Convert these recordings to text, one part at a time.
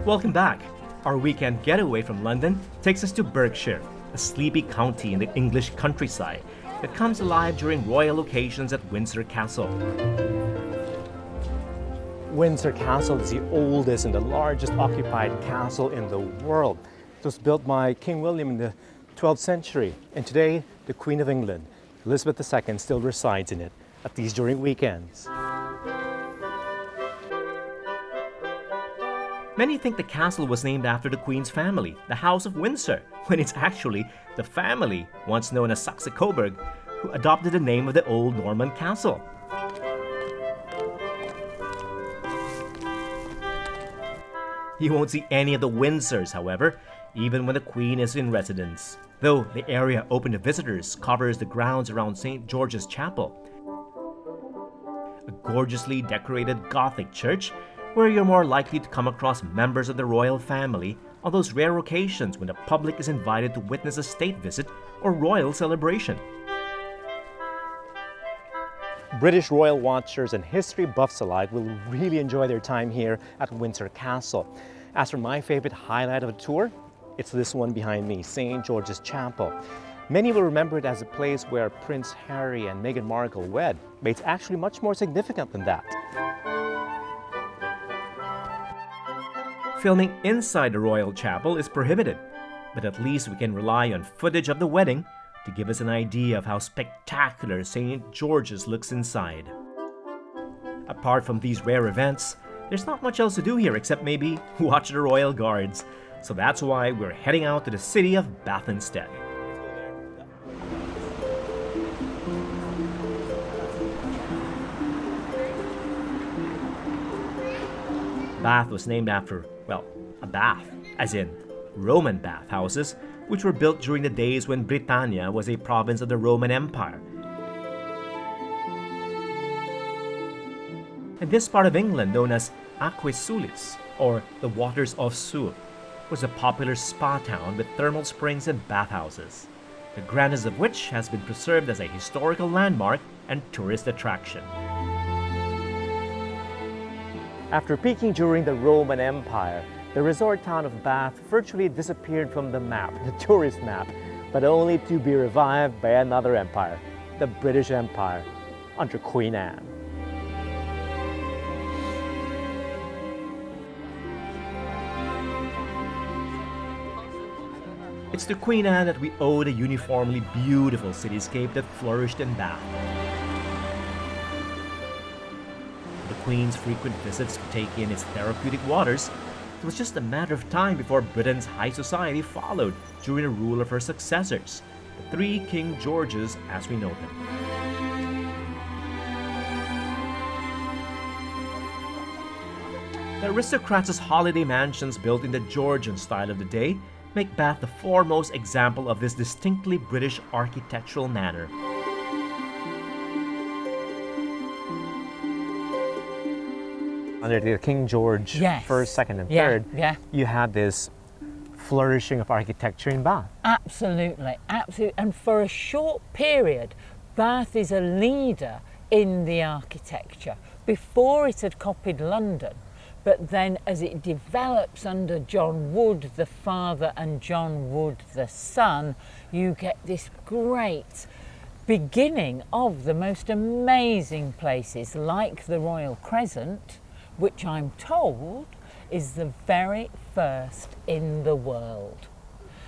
Welcome back. Our weekend getaway from London takes us to Berkshire, a sleepy county in the English countryside that comes alive during royal occasions at Windsor Castle. Windsor Castle is the oldest and the largest occupied castle in the world. It was built by King William in the 12th century, and today the Queen of England, Elizabeth II, still resides in it, at least during weekends. Many think the castle was named after the Queen's family, the House of Windsor, when it's actually the family, once known as Saxe-Coburg, who adopted the name of the old Norman castle. You won't see any of the Windsors, however, even when the Queen is in residence, though the area open to visitors covers the grounds around St. George's Chapel, a gorgeously decorated Gothic church where you're more likely to come across members of the royal family on those rare occasions when the public is invited to witness a state visit or royal celebration. British royal watchers and history buffs alike will really enjoy their time here at Windsor Castle. As for my favorite highlight of the tour, it's this one behind me, St. George's Chapel. Many will remember it as a place where Prince Harry and Meghan Markle wed, but it's actually much more significant than that. Filming inside the royal chapel is prohibited, but at least we can rely on footage of the wedding to give us an idea of how spectacular St. George's looks inside. Apart from these rare events, there's not much else to do here except maybe watch the royal guards. So that's why we're heading out to the city of Bath instead. Bath was named after, well, a bath, as in Roman bathhouses, which were built during the days when Britannia was a province of the Roman Empire. And this part of England, known as Aquae Sulis, or the Waters of Sul, was a popular spa town with thermal springs and bathhouses, the grandest of which has been preserved as a historical landmark and tourist attraction. After peaking during the Roman Empire, the resort town of Bath virtually disappeared from the map, the tourist map, but only to be revived by another empire, the British Empire, under Queen Anne. It's to Queen Anne that we owe the uniformly beautiful cityscape that flourished in Bath. The Queen's frequent visits to take in its therapeutic waters, it was just a matter of time before Britain's high society followed during the rule of her successors, the three King Georges as we know them. The aristocrats' holiday mansions built in the Georgian style of the day make Bath the foremost example of this distinctly British architectural manner. Under the King George first, second, and third, you had this flourishing of architecture in Bath. Absolutely, absolutely. And for a short period, Bath is a leader in the architecture. Before it had copied London, but then as it develops under John Wood the father and John Wood the son, you get this great beginning of the most amazing places like the Royal Crescent, which I'm told is the very first in the world.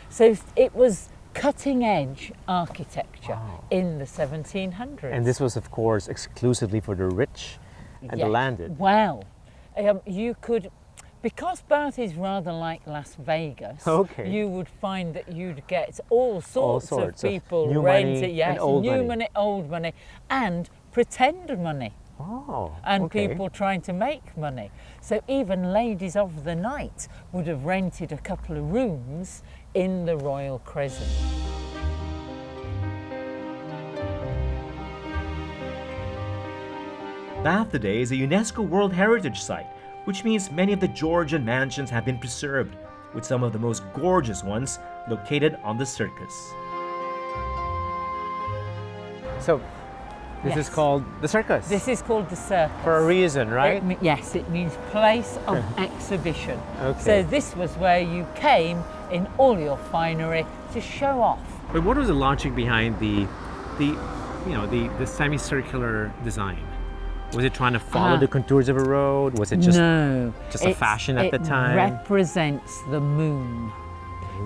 So it was cutting edge architecture in the 1700s. And this was, of course, exclusively for the rich and the landed. Well, you could, because Bath is rather like Las Vegas, you would find that you'd get all sorts of people new renting, money and old new money. money, old money, and pretend money. And people trying to make money. So even ladies of the night would have rented a couple of rooms in the Royal Crescent. Bath today is a UNESCO World Heritage Site, which means many of the Georgian mansions have been preserved, with some of the most gorgeous ones located on the Circus. So, This is Yes. called the circus. This is called the circus. For a reason, right? Yes, it means place of exhibition. Okay. So this was where you came in all your finery to show off. But what was the logic behind the semicircular design? Was it trying to follow the contours of a road? Was it just No, a fashion at the time? It represents the moon.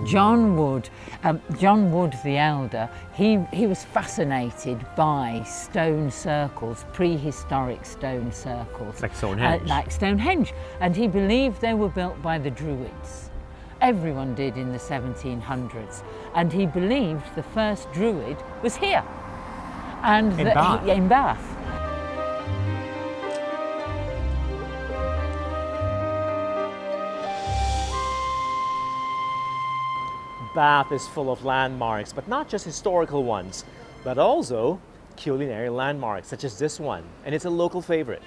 John Wood the elder, he was fascinated by stone circles, prehistoric stone circles. Like Stonehenge? Like Stonehenge. And he believed they were built by the Druids. Everyone did in the 1700s. And he believed the first Druid was here. And In Bath? In Bath. Bath is full of landmarks, but not just historical ones, but also culinary landmarks such as this one, and it's a local favorite.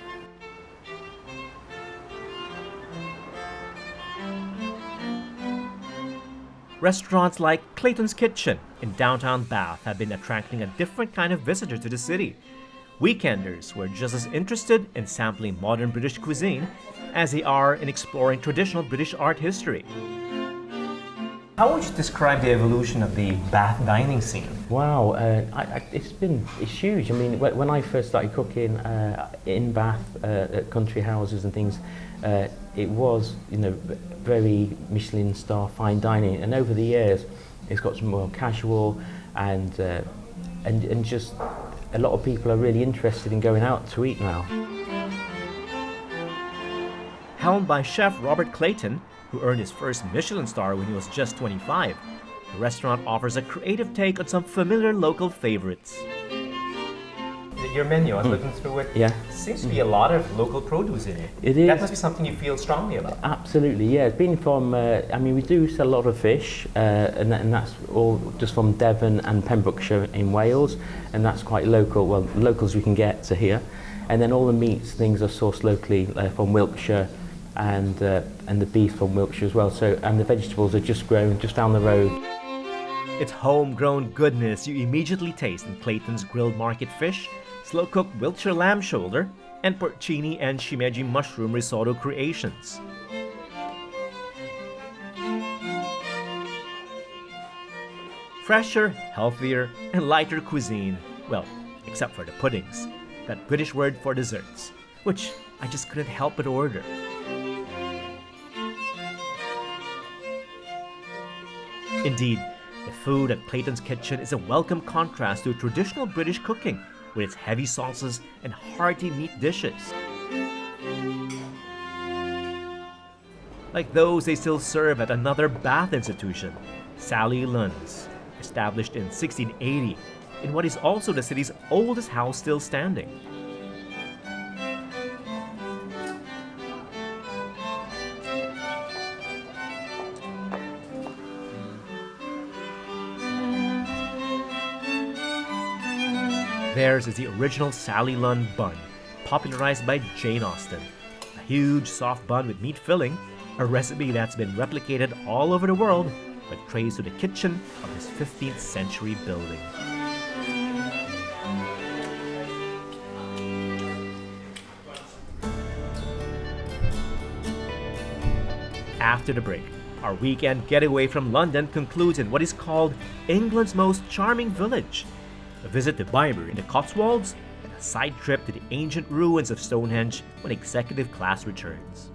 Restaurants like Clayton's Kitchen in downtown Bath have been attracting a different kind of visitor to the city. Weekenders were just as interested in sampling modern British cuisine as they are in exploring traditional British art history. How would you describe the evolution of the Bath dining scene? Wow, it's huge. I mean, when I first started cooking in Bath at country houses and things, it was very Michelin star fine dining, and over the years, it's got some more casual and just a lot of people are really interested in going out to eat now. Helmed by chef Robert Clayton, who earned his first Michelin star when he was just 25, the restaurant offers a creative take on some familiar local favorites. Your menu, I was looking through it. Yeah. Seems to be a lot of local produce in it. It is. That must be something you feel strongly about. Absolutely, yeah. It's been from, we do sell a lot of fish, and that's all just from Devon and Pembrokeshire in Wales, and that's quite local, well, locals we can get to here. And then all the meats, things are sourced locally from Wiltshire, and the beef from Wiltshire as well. So, and the vegetables are just grown just down the road. It's homegrown goodness you immediately taste in Clayton's grilled market fish, slow-cooked Wiltshire lamb shoulder, and porcini and shimeji mushroom risotto creations. Fresher, healthier, and lighter cuisine. Well, except for the puddings, that British word for desserts, which I just couldn't help but order. Indeed, the food at Clayton's Kitchen is a welcome contrast to traditional British cooking with its heavy sauces and hearty meat dishes. Like those they still serve at another Bath institution, Sally Lunn's, established in 1680 in what is also the city's oldest house still standing. Theirs is the original Sally Lunn bun, popularized by Jane Austen. A huge soft bun with meat filling, a recipe that's been replicated all over the world, but traced to the kitchen of this 15th century building. After the break, our weekend getaway from London concludes in what is called England's most charming village. A visit to Bimer in the Cotswolds, and a side trip to the ancient ruins of Stonehenge when executive class returns.